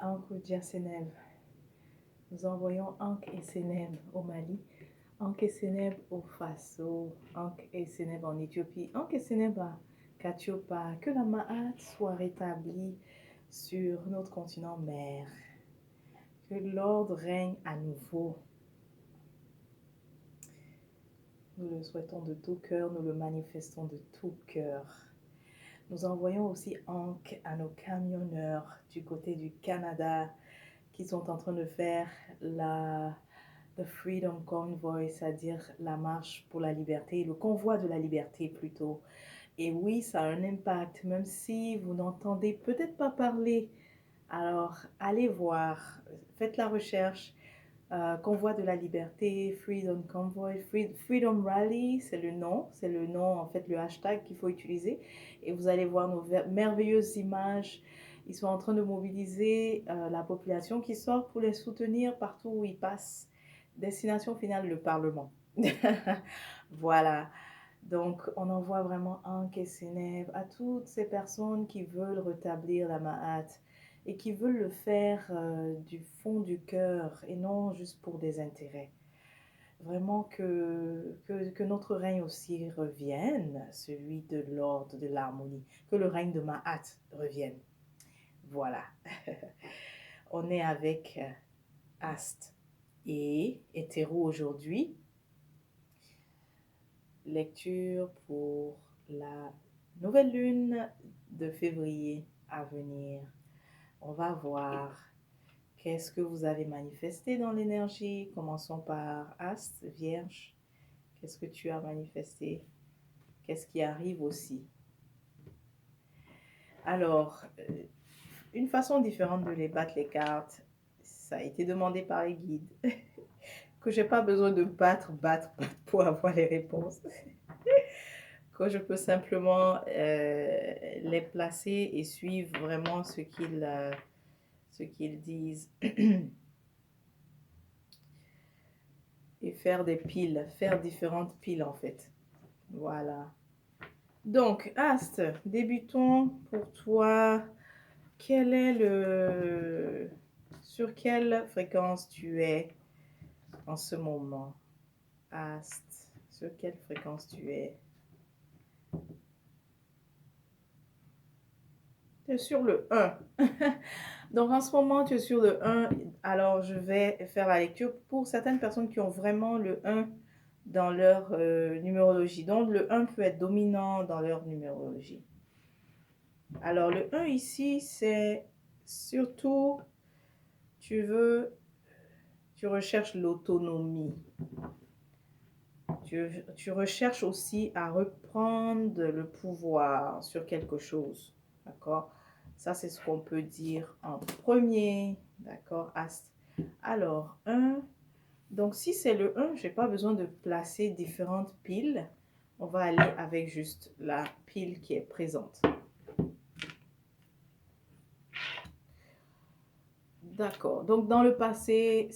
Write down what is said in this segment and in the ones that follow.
Ankh Diasenev. Nous envoyons Ankh et Seneb au Mali, Ankh et Seneb au Faso, Ankh et Seneb en Éthiopie, Ankh et Seneb à Katiopa. Que la Ma'at soit rétablie sur notre continent mère. Que l'ordre règne à nouveau. Nous le souhaitons de tout cœur, nous le manifestons de tout cœur. Nous envoyons aussi Ankh à nos camionneurs du côté du Canada qui sont en train de faire le Freedom Convoy, c'est-à-dire la marche pour la liberté, le convoi de la liberté plutôt. Et oui, ça a un impact, même si vous n'entendez peut-être pas parler. Alors, allez voir, faites la recherche. Convoi de la liberté, Freedom Convoy, Freedom Rally, c'est le nom, en fait, le hashtag qu'il faut utiliser. Et vous allez voir nos merveilleuses images. Ils sont en train de mobiliser la population qui sort pour les soutenir partout où ils passent. Destination finale, le Parlement. Voilà. Donc, on envoie vraiment Ankh et Seneb à toutes ces personnes qui veulent rétablir la Ma'at et qui veulent le faire du fond du cœur et non juste pour des intérêts. Vraiment que notre règne aussi revienne, celui de l'ordre, de l'harmonie, que le règne de Ma'at revienne. Voilà. On est avec Ast et Hétéro aujourd'hui. Lecture pour la nouvelle lune de février à venir. On va voir qu'est-ce que vous avez manifesté dans l'énergie. Commençons par Astre, Vierge. Qu'est-ce que tu as manifesté? Qu'est-ce qui arrive aussi? Alors, une façon différente de les battre les cartes, ça a été demandé par les guides. Que j'ai pas besoin de battre pour avoir les réponses. Que je peux simplement les placer et suivre vraiment ce qu'ils disent. Et faire des piles, faire différentes piles en fait. Voilà. Donc, Ast, débutons pour toi. Quel est sur quelle fréquence tu es en ce moment? Ast, sur quelle fréquence tu es? Tu es sur le 1. Donc, en ce moment, tu es sur le 1. Alors, je vais faire la lecture pour certaines personnes qui ont vraiment le 1 dans leur numérologie. Donc, le 1 peut être dominant dans leur numérologie. Alors, le 1 ici, c'est surtout, tu recherches l'autonomie. Tu recherches aussi à reprendre le pouvoir sur quelque chose. D'accord? Ça, c'est ce qu'on peut dire en premier. D'accord? Alors, 1. Donc, si c'est le 1, je n'ai pas besoin de placer différentes piles. On va aller avec juste la pile qui est présente. D'accord. Donc, dans le passé,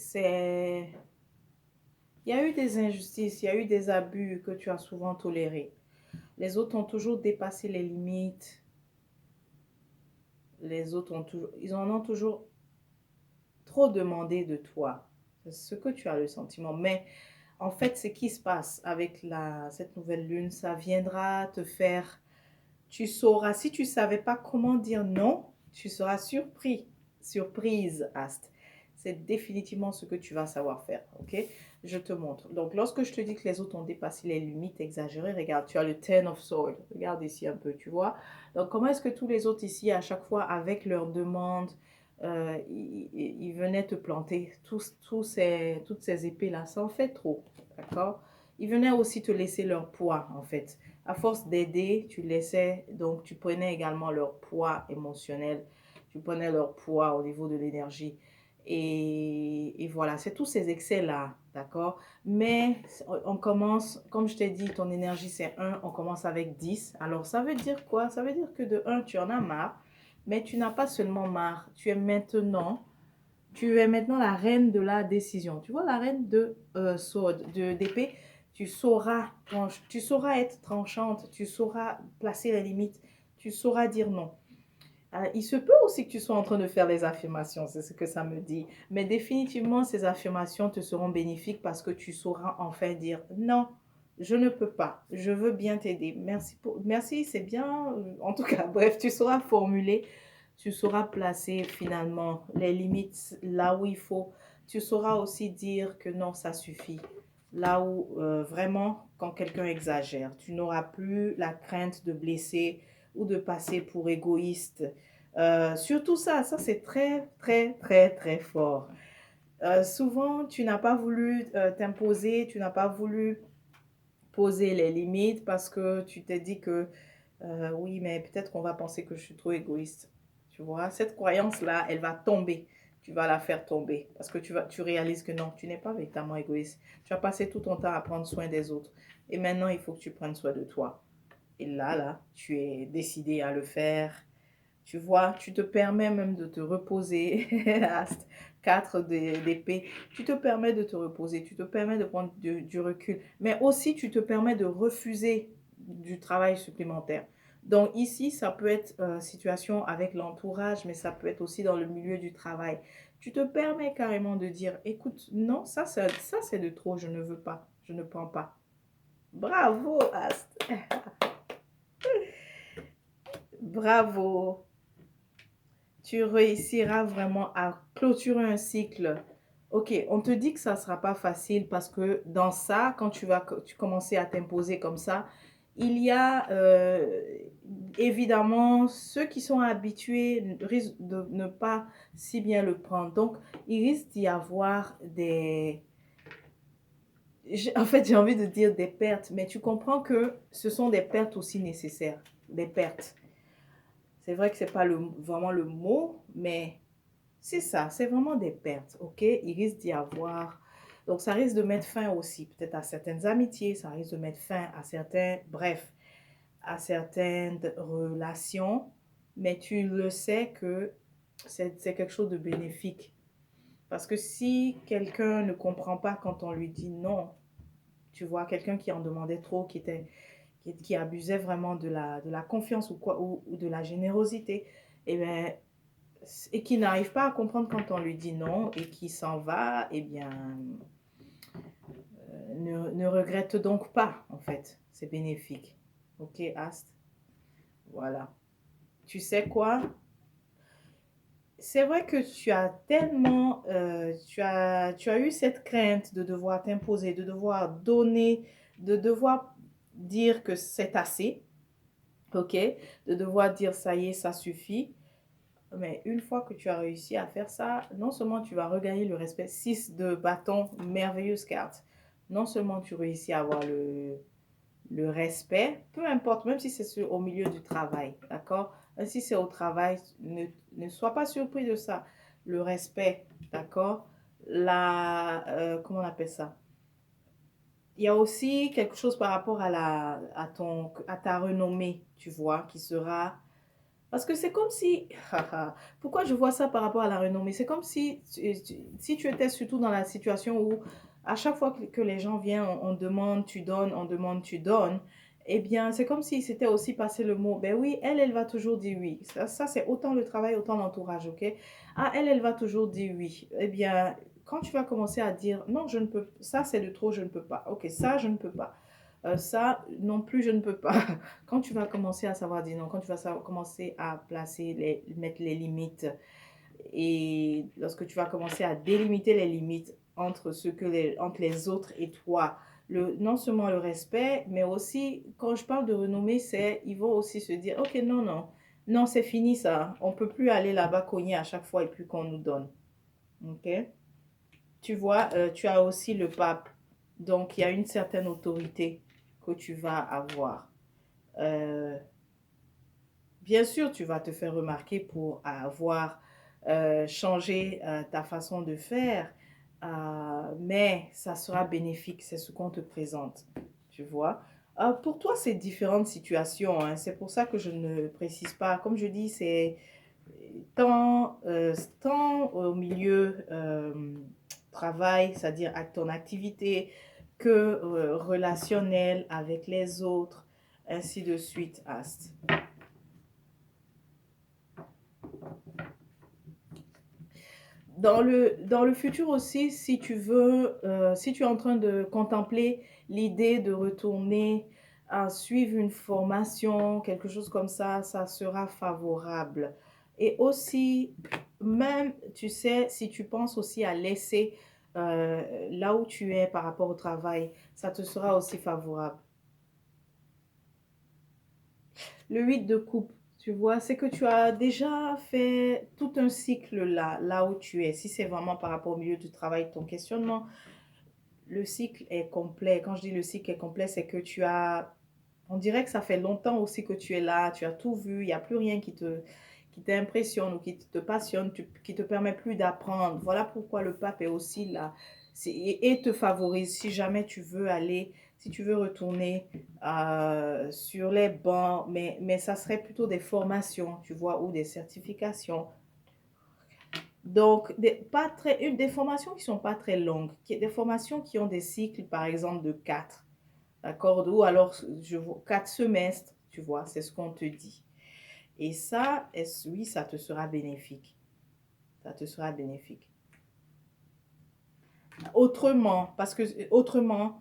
il y a eu des injustices, il y a eu des abus que tu as souvent tolérés. Les autres ont toujours dépassé les limites. Les autres ils en ont toujours trop demandé de toi. C'est ce que tu as le sentiment. Mais en fait, ce qui se passe avec cette nouvelle lune, ça viendra te faire... Tu sauras, si tu ne savais pas comment dire non, tu seras surprise, Ast. C'est définitivement ce que tu vas savoir faire, ok? Je te montre. Donc, lorsque je te dis que les autres ont dépassé les limites exagérées, regarde, tu as le Ten of Swords. Regarde ici un peu, tu vois? Donc, comment est-ce que tous les autres ici, à chaque fois, avec leurs demandes, ils venaient te planter toutes ces épées-là, ça en fait trop, d'accord? Ils venaient aussi te laisser leur poids, en fait. À force d'aider, tu laissais, donc tu prenais également leur poids émotionnel, tu prenais leur poids au niveau de l'énergie. Et voilà, c'est tous ces excès-là, d'accord? Mais on commence, comme je t'ai dit, ton énergie c'est 1, on commence avec 10. Alors ça veut dire quoi? Ça veut dire que de 1, tu en as marre, mais tu n'as pas seulement marre, tu es maintenant la reine de la décision. Tu vois, la reine de d'épée, tu sauras être tranchante, tu sauras placer les limites, tu sauras dire non. Il se peut aussi que tu sois en train de faire les affirmations, c'est ce que ça me dit. Mais définitivement, ces affirmations te seront bénéfiques parce que tu sauras enfin dire non, je ne peux pas, je veux bien t'aider. Merci, c'est bien. En tout cas, bref, tu sauras formuler, tu sauras placer finalement les limites là où il faut. Tu sauras aussi dire que non, ça suffit. Là où vraiment, quand quelqu'un exagère, tu n'auras plus la crainte de blesser ou de passer pour égoïste. Surtout ça c'est très, très, très, très fort. Souvent, tu n'as pas voulu t'imposer, tu n'as pas voulu poser les limites parce que tu t'es dit que oui, mais peut-être qu'on va penser que je suis trop égoïste. Tu vois, cette croyance-là, elle va tomber. Tu vas la faire tomber parce que tu réalises que non, tu n'es pas véritablement égoïste. Tu as passé tout ton temps à prendre soin des autres. Et maintenant, il faut que tu prennes soin de toi. Et là, tu es décidé à le faire. Tu vois, tu te permets même de te reposer. 4 d'épée. Tu te permets de te reposer. Tu te permets de prendre du recul. Mais aussi, tu te permets de refuser du travail supplémentaire. Donc ici, ça peut être situation avec l'entourage, mais ça peut être aussi dans le milieu du travail. Tu te permets carrément de dire, écoute, non, ça c'est de trop, je ne veux pas, je ne prends pas. Bravo, Ast. Bravo. Tu réussiras vraiment à clôturer un cycle. Ok, on te dit que ça ne sera pas facile parce que dans ça, quand tu commencer à t'imposer comme ça, il y a évidemment ceux qui sont habitués risquent de ne pas si bien le prendre. Donc, il risque d'y avoir en fait, j'ai envie de dire des pertes, mais tu comprends que ce sont des pertes aussi nécessaires, des pertes. C'est vrai que ce n'est pas vraiment le mot, mais c'est ça, c'est vraiment des pertes, ok? Il risque d'y avoir. Donc, ça risque de mettre fin aussi, peut-être à certaines amitiés, ça risque de mettre fin à certains, bref, à certaines relations, mais tu le sais que c'est quelque chose de bénéfique. Parce que si quelqu'un ne comprend pas quand on lui dit non, tu vois, quelqu'un qui en demandait trop, qui abusait vraiment de la confiance ou, quoi, ou de la générosité, eh bien, et qui n'arrive pas à comprendre quand on lui dit non et qui s'en va, eh bien, ne regrette donc pas, en fait. C'est bénéfique. Ok, Ast? Voilà. Tu sais quoi? C'est vrai que tu as tellement, tu as eu cette crainte de devoir t'imposer, de devoir donner, de devoir dire que c'est assez, ok? De devoir dire ça y est, ça suffit. Mais une fois que tu as réussi à faire ça, non seulement tu vas regagner le respect, 6 de bâton, merveilleuse carte. Non seulement tu réussis à avoir le respect, peu importe, même si c'est au milieu du travail, d'accord? Même si c'est au travail, ne sois pas surpris de ça. Le respect, d'accord? Comment on appelle ça? Il y a aussi quelque chose par rapport à ta renommée, tu vois, qui sera parce que c'est comme si, pourquoi je vois ça par rapport à la renommée? C'est comme si tu étais surtout dans la situation où à chaque fois que les gens viennent, on demande, tu donnes, on demande, tu donnes. Eh bien, c'est comme si c'était aussi passé le mot. Ben oui, elle va toujours dire oui. Ça c'est autant le travail, autant l'entourage, ok? Ah, elle va toujours dire oui. Eh bien, quand tu vas commencer à dire non, je ne peux, ça c'est de trop, je ne peux pas. Ok, ça je ne peux pas. Ça non plus, je ne peux pas. Quand tu vas commencer à savoir dire non, quand tu vas commencer à mettre les limites et lorsque tu vas commencer à délimiter les limites entre les autres et toi, non seulement le respect, mais aussi, quand je parle de renommée, ils vont aussi se dire, ok, non, non, non, c'est fini ça. On ne peut plus aller là-bas cogner à chaque fois et puis qu'on nous donne. Ok? Tu vois, tu as aussi le pape. Donc, il y a une certaine autorité que tu vas avoir. Euh, Bien sûr, tu vas te faire remarquer pour avoir changé ta façon de faire, mais ça sera bénéfique, c'est ce qu'on te présente, tu vois. Pour toi, c'est différentes situations, hein. C'est pour ça que je ne précise pas. Comme je dis, c'est tant au milieu travail, c'est-à-dire à ton activité, que relationnel avec les autres, ainsi de suite, Ast. Dans le futur aussi, si tu veux, si tu es en train de contempler l'idée de retourner à suivre une formation, quelque chose comme ça sera favorable. Et aussi, même, tu sais, si tu penses aussi à laisser là où tu es par rapport au travail, ça te sera aussi favorable. Le 8 de coupe, tu vois, c'est que tu as déjà fait tout un cycle là, là où tu es. Si c'est vraiment par rapport au milieu du travail, ton questionnement, le cycle est complet. Quand je dis le cycle est complet, c'est que tu as, on dirait que ça fait longtemps aussi que tu es là, tu as tout vu, il n'y a plus rien qui t'impressionne ou qui te passionne, qui te permet plus d'apprendre. Voilà pourquoi le pape est aussi là et te favorise si jamais tu veux aller, si tu veux retourner sur les bancs, mais ça serait plutôt des formations, tu vois, ou des certifications. Donc, pas très, des formations qui ne sont pas très longues, des formations qui ont des cycles, par exemple, de 4, d'accord? Ou alors, 4 semestres, tu vois, c'est ce qu'on te dit. Et ça, oui, ça te sera bénéfique. Ça te sera bénéfique. Autrement, parce que autrement,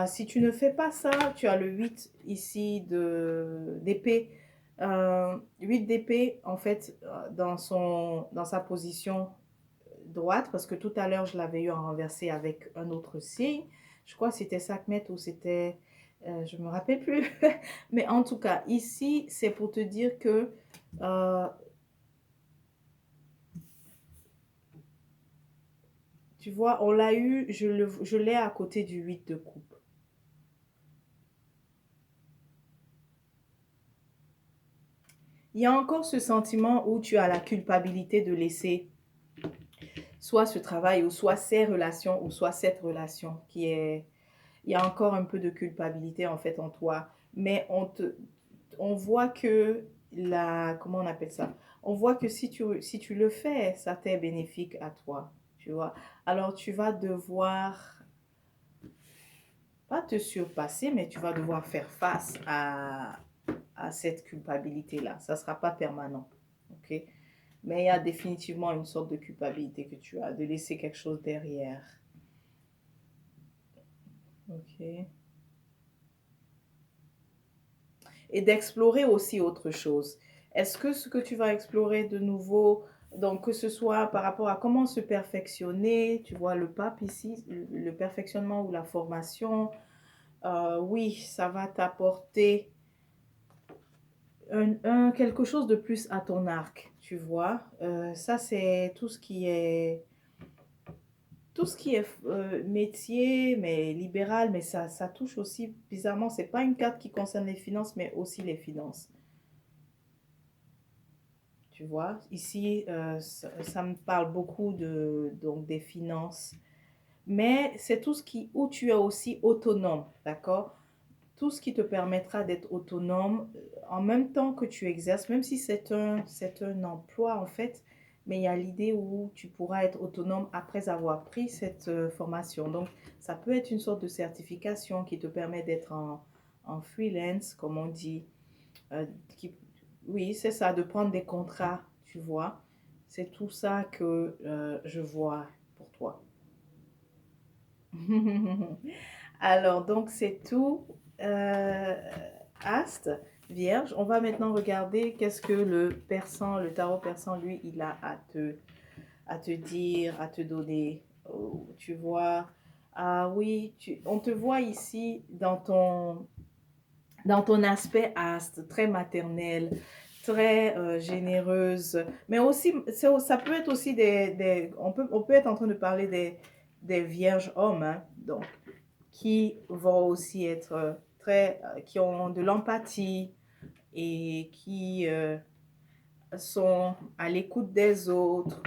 si tu ne fais pas ça, tu as le 8 ici d'épée. 8 d'épée, en fait, dans sa position droite, parce que tout à l'heure, je l'avais eu en renversé avec un autre signe. Je crois que c'était Sekhmet ou c'était... je ne me rappelle plus. Mais en tout cas, ici, c'est pour te dire que euh, tu vois, on l'a eu, je l'ai à côté du 8 de coupe. Il y a encore ce sentiment où tu as la culpabilité de laisser soit ce travail ou soit ces relations ou soit cette relation qui est... Il y a encore un peu de culpabilité en fait en toi. Mais on voit que comment on appelle ça? On voit que si tu le fais, ça t'est bénéfique à toi, tu vois. Alors tu vas devoir, pas te surpasser, mais tu vas devoir faire face à cette culpabilité-là. Ça ne sera pas permanent, ok? Mais il y a définitivement une sorte de culpabilité que tu as, de laisser quelque chose derrière, ok? Et d'explorer aussi autre chose. Est-ce que ce que tu vas explorer de nouveau, donc que ce soit par rapport à comment se perfectionner, tu vois le pape ici, le perfectionnement ou la formation, oui, ça va t'apporter quelque chose de plus à ton arc, tu vois. Ça, c'est tout ce qui est métier, mais libéral, mais ça touche aussi, bizarrement, c'est pas une carte qui concerne les finances, mais aussi les finances. Tu vois, ici, ça me parle beaucoup donc des finances, mais c'est tout ce où tu es aussi autonome, d'accord? Tout ce qui te permettra d'être autonome en même temps que tu exerces, même si c'est un emploi en fait, mais il y a l'idée où tu pourras être autonome après avoir pris cette formation. Donc, ça peut être une sorte de certification qui te permet d'être en freelance, comme on dit, euh, qui, oui, c'est ça, de prendre des contrats, tu vois. C'est tout ça que je vois pour toi. Alors, donc, c'est tout. Euh, Astre, Vierge. On va maintenant regarder qu'est-ce que le persan, le tarot persan, lui, il a à te dire, à te donner. Oh, tu vois. Ah oui, on te voit ici dans ton aspect astre, très maternel, très généreuse. Mais aussi, ça peut être aussi on peut être en train de parler des vierges hommes, hein, donc, qui vont aussi être qui ont de l'empathie et qui sont à l'écoute des autres.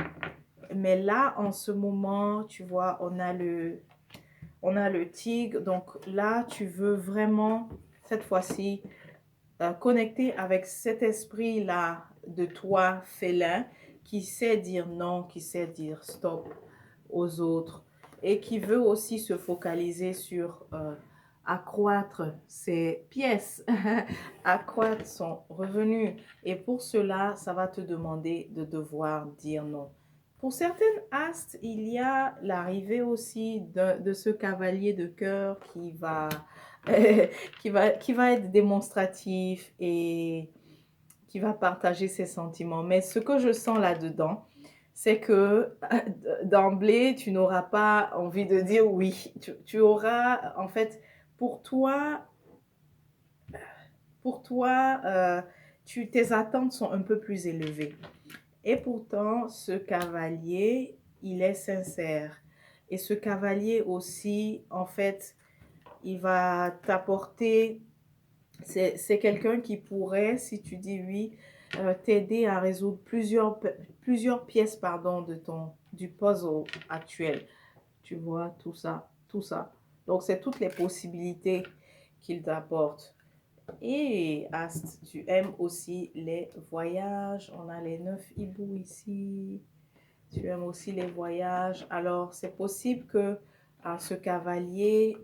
Mais là, en ce moment, tu vois, on a le tigre. Donc là, tu veux vraiment, cette fois-ci, connecter avec cet esprit-là de toi, félin, qui sait dire non, qui sait dire stop aux autres et qui veut aussi se focaliser sur accroître ses pièces, accroître son revenu. Et pour cela, ça va te demander de devoir dire non. Pour certaines astes, il y a l'arrivée aussi de ce cavalier de cœur qui va être démonstratif et qui va partager ses sentiments. Mais ce que je sens là-dedans, c'est que d'emblée, tu n'auras pas envie de dire oui. Tu auras, en fait, pour toi, pour toi, tes attentes sont un peu plus élevées. Et pourtant, ce cavalier, il est sincère. Et ce cavalier aussi, en fait, il va t'apporter, c'est quelqu'un qui pourrait, si tu dis oui, t'aider à résoudre plusieurs pièces pardon, du puzzle actuel. Tu vois, tout ça, tout ça. Donc, c'est toutes les possibilités qu'il t'apporte. Et Ast, tu aimes aussi les voyages. On a les 9 hiboux ici. Tu aimes aussi les voyages. Alors, c'est possible que ce cavalier,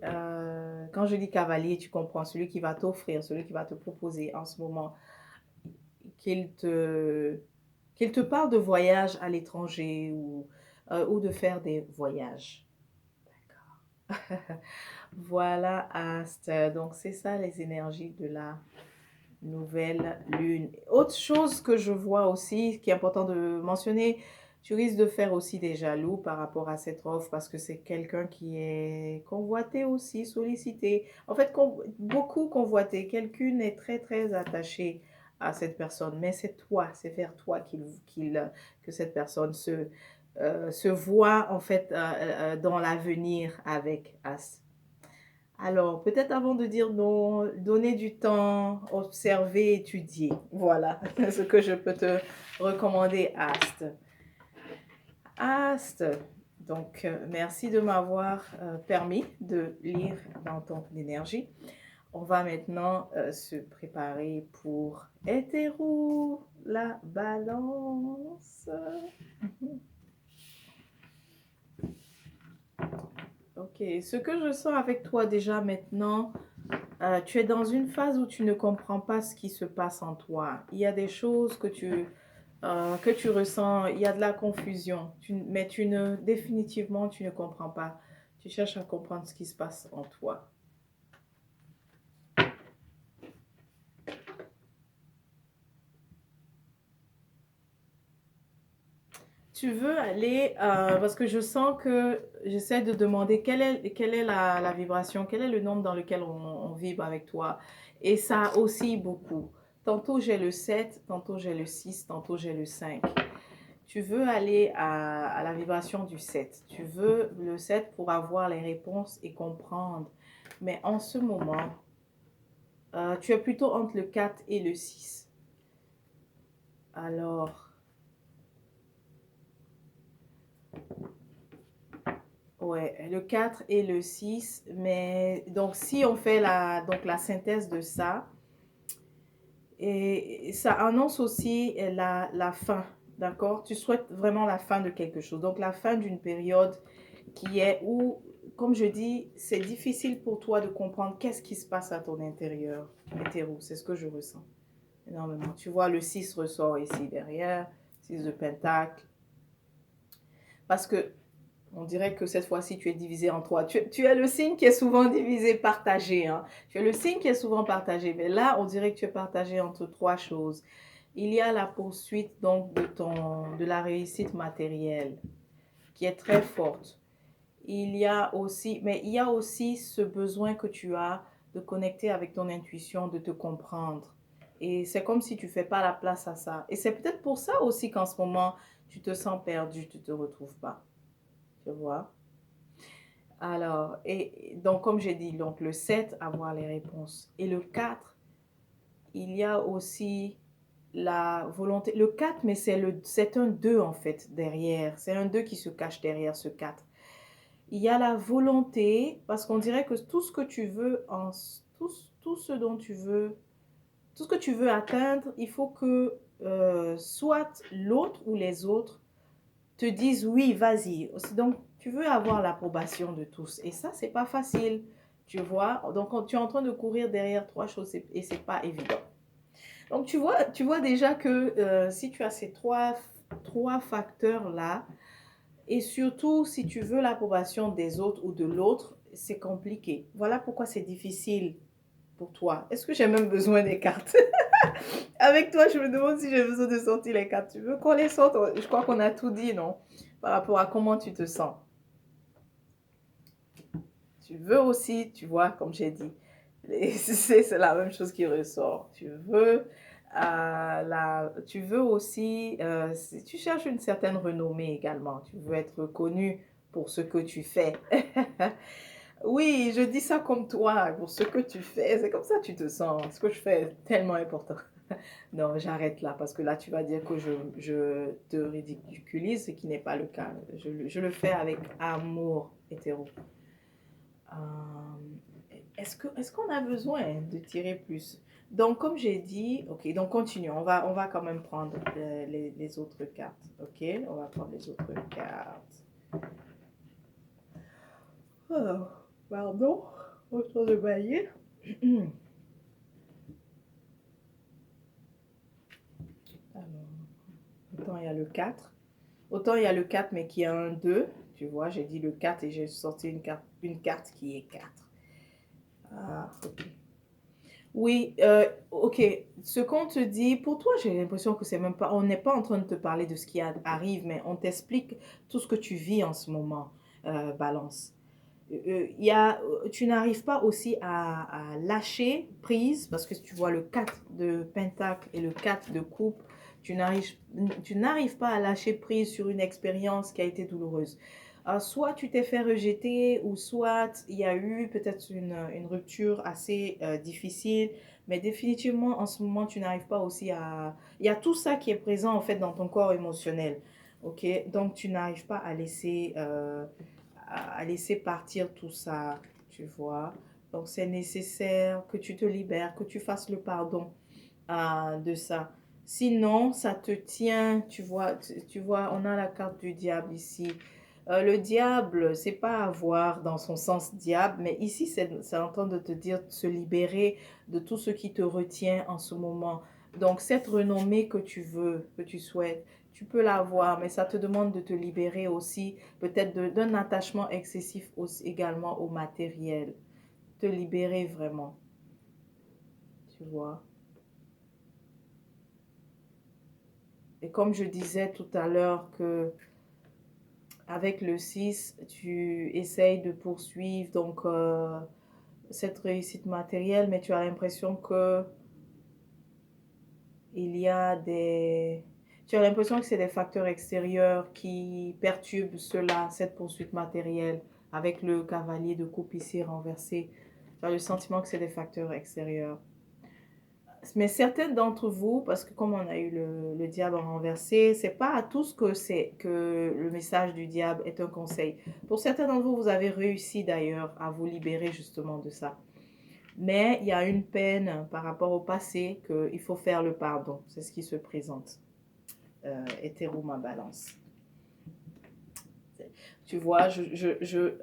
quand je dis cavalier, tu comprends, celui qui va t'offrir, celui qui va te proposer en ce moment, qu'il te, qu'il te parle de voyage à l'étranger ou de faire des voyages. D'accord. Voilà, Ast. Donc, c'est ça les énergies de la nouvelle lune. Autre chose que je vois aussi, qui est important de mentionner, tu risques de faire aussi des jaloux par rapport à cette offre parce que c'est quelqu'un qui est convoité aussi, sollicité. En fait, beaucoup convoité. Quelqu'un est très, très attaché à cette personne, mais c'est toi, c'est vers toi que cette personne se voit en fait dans l'avenir avec As. Alors, peut-être avant de dire non, donner du temps, observer, étudier. Voilà ce que je peux te recommander, Ast. Ast, donc merci de m'avoir permis de lire dans ton énergie. On va maintenant se préparer pour hétéro, la balance. Ok, ce que je sens avec toi déjà maintenant, tu es dans une phase où tu ne comprends pas ce qui se passe en toi. Il y a des choses que tu ressens, il y a de la confusion, mais définitivement, tu ne comprends pas. Tu cherches à comprendre ce qui se passe en toi. Tu veux aller, parce que je sens que j'essaie de demander quelle est la vibration, quel est le nombre dans lequel on vibre avec toi. Et ça aussi beaucoup. Tantôt j'ai le 7, tantôt j'ai le 6, tantôt j'ai le 5. Tu veux aller à la vibration du 7. Tu veux le 7 pour avoir les réponses et comprendre. Mais en ce moment, tu es plutôt entre le 4 et le 6. Alors, ouais, le 4 et le 6. Mais donc, si on fait la synthèse de ça, et ça annonce aussi la fin, d'accord? Tu souhaites vraiment la fin de quelque chose. Donc, la fin d'une période qui est où, comme je dis, c'est difficile pour toi de comprendre qu'est-ce qui se passe à ton intérieur. Hétéro, c'est ce que je ressens énormément. Tu vois, le 6 ressort ici derrière, 6 de pentacle. Parce que on dirait que cette fois-ci, tu es divisé en trois. Tu es le signe qui est souvent divisé, partagé. Hein. Tu es le signe qui est souvent partagé. Mais là, on dirait que tu es partagé entre trois choses. Il y a la poursuite donc de la réussite matérielle qui est très forte. Mais il y a aussi ce besoin que tu as de connecter avec ton intuition, de te comprendre. Et c'est comme si tu ne fais pas la place à ça. Et c'est peut-être pour ça aussi qu'en ce moment, tu te sens perdu, tu ne te retrouves pas. Tu vois? Alors, et donc comme j'ai dit, donc le 7, avoir les réponses. Et le 4, il y a aussi la volonté. Le 4, mais c'est un 2 en fait derrière. C'est un 2 qui se cache derrière ce 4. Il y a la volonté, parce qu'on dirait que tout ce que tu veux, tout ce dont tu veux, tout ce que tu veux atteindre, il faut que soit l'autre ou les autres te disent oui, vas-y. Donc, tu veux avoir l'approbation de tous. Et ça, c'est pas facile, tu vois. Donc, tu es en train de courir derrière trois choses et c'est pas évident. Donc, tu vois déjà que si tu as ces trois trois facteurs là. Et surtout, si tu veux l'approbation des autres ou de l'autre, c'est compliqué. Voilà pourquoi c'est difficile pour toi. Est-ce que j'ai même besoin des cartes? Avec toi, je me demande si j'ai besoin de sortir les cartes. Tu veux qu'on les sorte? Je crois qu'on a tout dit, non? Par rapport à comment tu te sens. Tu veux aussi, tu vois, comme j'ai dit, c'est la même chose qui ressort. Tu veux aussi, si tu cherches une certaine renommée également. Tu veux être reconnu pour ce que tu fais. Oui, je dis ça comme toi, pour ce que tu fais. C'est comme ça que tu te sens. Ce que je fais est tellement important. Non, j'arrête là parce que là, tu vas dire que je te ridiculise, ce qui n'est pas le cas. Je le fais avec amour hétéro. Est-ce qu'on a besoin de tirer plus? Donc, comme j'ai dit, ok, donc continue. On va quand même prendre les autres cartes. Ok, on va prendre les autres cartes. Oh, pardon, autant de bailler. Alors, autant il y a le 4. Autant il y a le 4, mais qui a un 2. Tu vois, j'ai dit le 4 et j'ai sorti une carte qui est 4. Ah, ok. Oui, ok. Ce qu'on te dit, pour toi, j'ai l'impression que c'est même pas, on n'est pas en train de te parler de ce qui arrive, mais on t'explique tout ce que tu vis en ce moment, Balance. Tu n'arrives pas aussi à lâcher prise, parce que tu vois le 4 de pentacle et le 4 de coupe, tu n'arrives, tu n'arrives pas à lâcher prise sur une expérience qui a été douloureuse. Soit tu t'es fait rejeter, ou soit il y a eu peut-être une rupture assez difficile, mais définitivement en ce moment tu n'arrives pas aussi à... Il y a tout ça qui est présent en fait dans ton corps émotionnel, ok? Donc tu n'arrives pas à laisser partir tout ça, tu vois. Donc c'est nécessaire que tu te libères, que tu fasses le pardon de ça. Sinon, ça te tient, tu vois, on a la carte du diable ici. Le diable, c'est pas à voir dans son sens diable, mais ici, c'est en train de te dire de se libérer de tout ce qui te retient en ce moment. Donc, cette renommée que tu veux, que tu souhaites, tu peux l'avoir, mais ça te demande de te libérer aussi, peut-être d'un attachement excessif aussi, également au matériel. Te libérer vraiment, tu vois. Et comme je disais tout à l'heure que avec le 6 tu essayes de poursuivre donc cette réussite matérielle, mais tu as l'impression que il y a des... Tu as l'impression que c'est des facteurs extérieurs qui perturbent cela, cette poursuite matérielle, avec le cavalier de coupe ici renversé. Tu as le sentiment que c'est des facteurs extérieurs. Mais certains d'entre vous, parce que comme on a eu le diable renversé, c'est pas à tous que le message du diable est un conseil. Pour certains d'entre vous, vous avez réussi d'ailleurs à vous libérer justement de ça. Mais il y a une peine par rapport au passé qu'il faut faire le pardon. C'est ce qui se présente. Hétéro, ma balance. Tu vois, je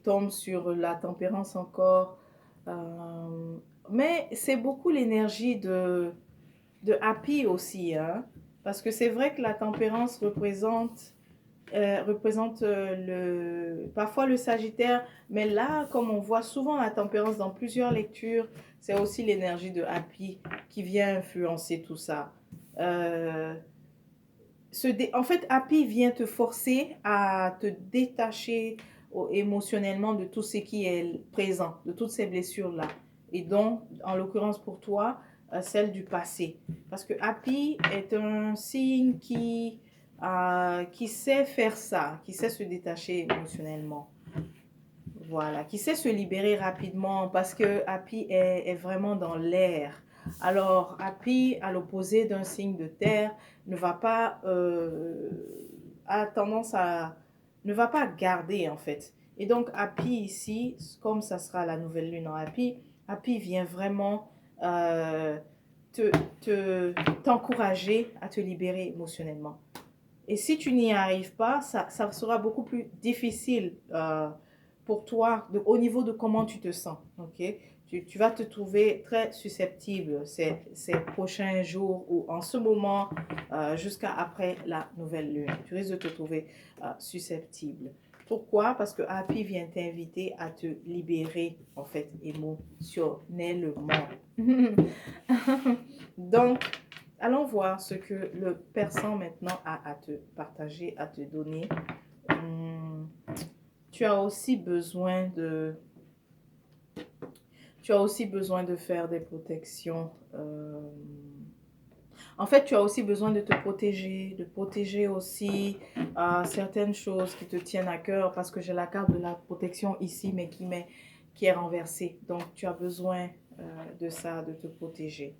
tombe sur la tempérance encore. Mais c'est beaucoup l'énergie de happy aussi, hein? Parce que c'est vrai que la tempérance représente parfois le Sagittaire, mais là, comme on voit souvent la tempérance dans plusieurs lectures, c'est aussi l'énergie de happy qui vient influencer tout ça. Euh, En fait, happy vient te forcer à te détacher émotionnellement de tout ce qui est présent, de toutes ces blessures-là. Et donc, en l'occurrence pour toi, celle du passé. Parce que happy est un signe qui sait faire ça, qui sait se détacher émotionnellement. Voilà, qui sait se libérer rapidement parce que Happy est vraiment dans l'air. Alors, Happy, à l'opposé d'un signe de terre, ne va pas, a tendance à, ne va pas garder en fait. Et donc, Happy ici, comme ça sera la nouvelle lune en Happy, Happy vient vraiment te, t'encourager à te libérer émotionnellement. Et si tu n'y arrives pas, ça sera beaucoup plus difficile pour toi au niveau de comment tu te sens. Ok? Tu vas te trouver très susceptible ces prochains jours ou en ce moment jusqu'à après la nouvelle lune. Tu risques de te trouver susceptible. Pourquoi? Parce que Happy vient t'inviter à te libérer, en fait, émotionnellement. Donc, allons voir ce que le persan maintenant a à te partager, à te donner. Tu as aussi besoin de... Tu as aussi besoin de faire des protections. En fait, tu as aussi besoin de te protéger, de protéger aussi certaines choses qui te tiennent à cœur parce que j'ai la carte de la protection ici, mais qui est renversée. Donc, tu as besoin de ça, de te protéger.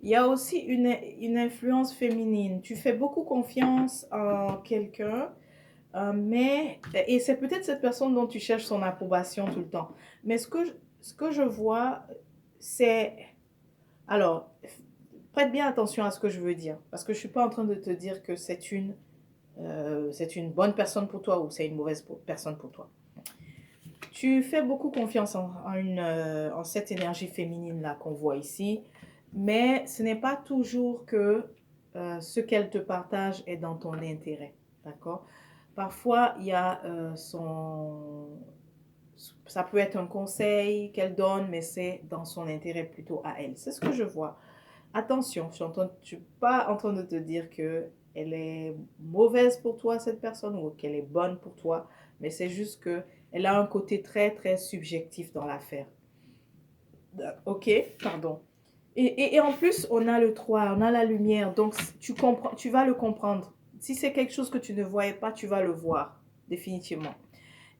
Il y a aussi une influence féminine. Tu fais beaucoup confiance en quelqu'un, et c'est peut-être cette personne dont tu cherches son approbation tout le temps. Mais ce que je vois, c'est... Alors, prête bien attention à ce que je veux dire, parce que je ne suis pas en train de te dire que c'est une bonne personne pour toi ou c'est une mauvaise personne pour toi. Tu fais beaucoup confiance en cette énergie féminine-là qu'on voit ici, mais ce n'est pas toujours que ce qu'elle te partage est dans ton intérêt, d'accord? Parfois, il y a ça peut être un conseil qu'elle donne, mais c'est dans son intérêt plutôt à elle. C'est ce que je vois. Attention, je ne suis pas en train de te dire qu'elle est mauvaise pour toi, cette personne, ou qu'elle est bonne pour toi, mais c'est juste qu'elle a un côté très, très subjectif dans l'affaire. Ok, pardon. Et en plus, on a le 3, on a la lumière, donc tu vas le comprendre. Si c'est quelque chose que tu ne voyais pas, tu vas le voir, définitivement.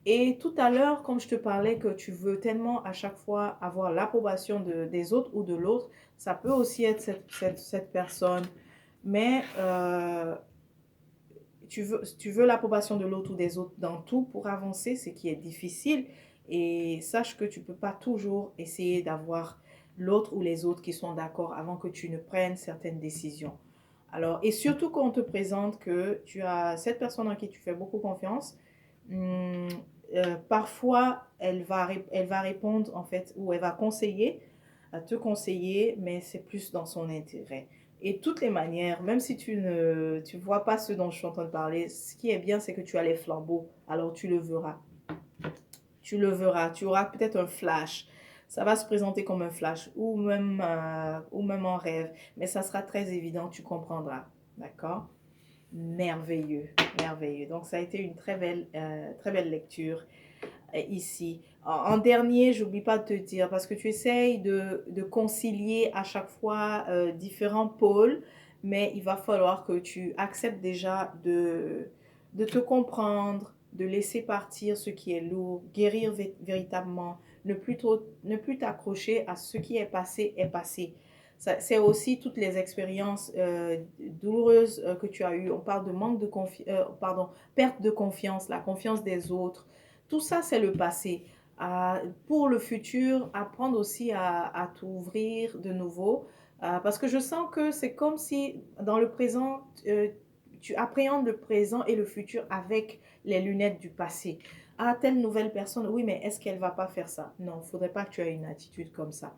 Et tout à l'heure, comme je te parlais que tu veux tellement à chaque fois avoir l'approbation des autres ou de l'autre, ça peut aussi être cette personne. Mais tu veux l'approbation de l'autre ou des autres dans tout pour avancer, ce qui est difficile. Et sache que tu ne peux pas toujours essayer d'avoir l'autre ou les autres qui sont d'accord avant que tu ne prennes certaines décisions. Alors, et surtout quand on te présente que tu as cette personne en qui tu fais beaucoup confiance, parfois elle va répondre en fait, ou elle va te conseiller, mais c'est plus dans son intérêt. Et de toutes les manières, même si tu vois pas ce dont je suis en train de parler, ce qui est bien, c'est que tu as les flambeaux. Alors tu le verras. Tu le verras. Tu auras peut-être un flash. Ça va se présenter comme un flash ou même en rêve. Mais ça sera très évident, tu comprendras. D'accord? Merveilleux, merveilleux. Donc ça a été une très belle lecture ici. En dernier, j'oublie pas de te dire, parce que tu essayes de concilier à chaque fois différents pôles, mais il va falloir que tu acceptes déjà de te comprendre, de laisser partir ce qui est lourd, guérir véritablement, ne plus t'accrocher à ce qui est passé est passé. C'est aussi toutes les expériences douloureuses que tu as eues. On parle de perte de confiance, la confiance des autres. Tout ça, c'est le passé. Pour le futur, apprendre aussi à t'ouvrir de nouveau. Parce que je sens que c'est comme si dans le présent, tu appréhendes le présent et le futur avec les lunettes du passé. Ah, telle nouvelle personne, oui, mais est-ce qu'elle va pas faire ça? Non, il ne faudrait pas que tu aies une attitude comme ça.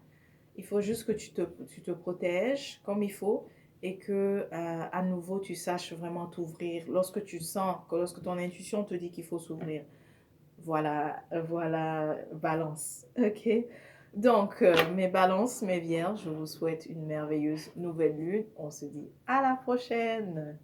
Il faut juste que tu te protèges comme il faut et que à nouveau tu saches vraiment t'ouvrir lorsque tu sens, lorsque ton intuition te dit qu'il faut s'ouvrir. Voilà, balance. Ok. Donc, mes balances, mes vierges, je vous souhaite une merveilleuse nouvelle lune. On se dit à la prochaine.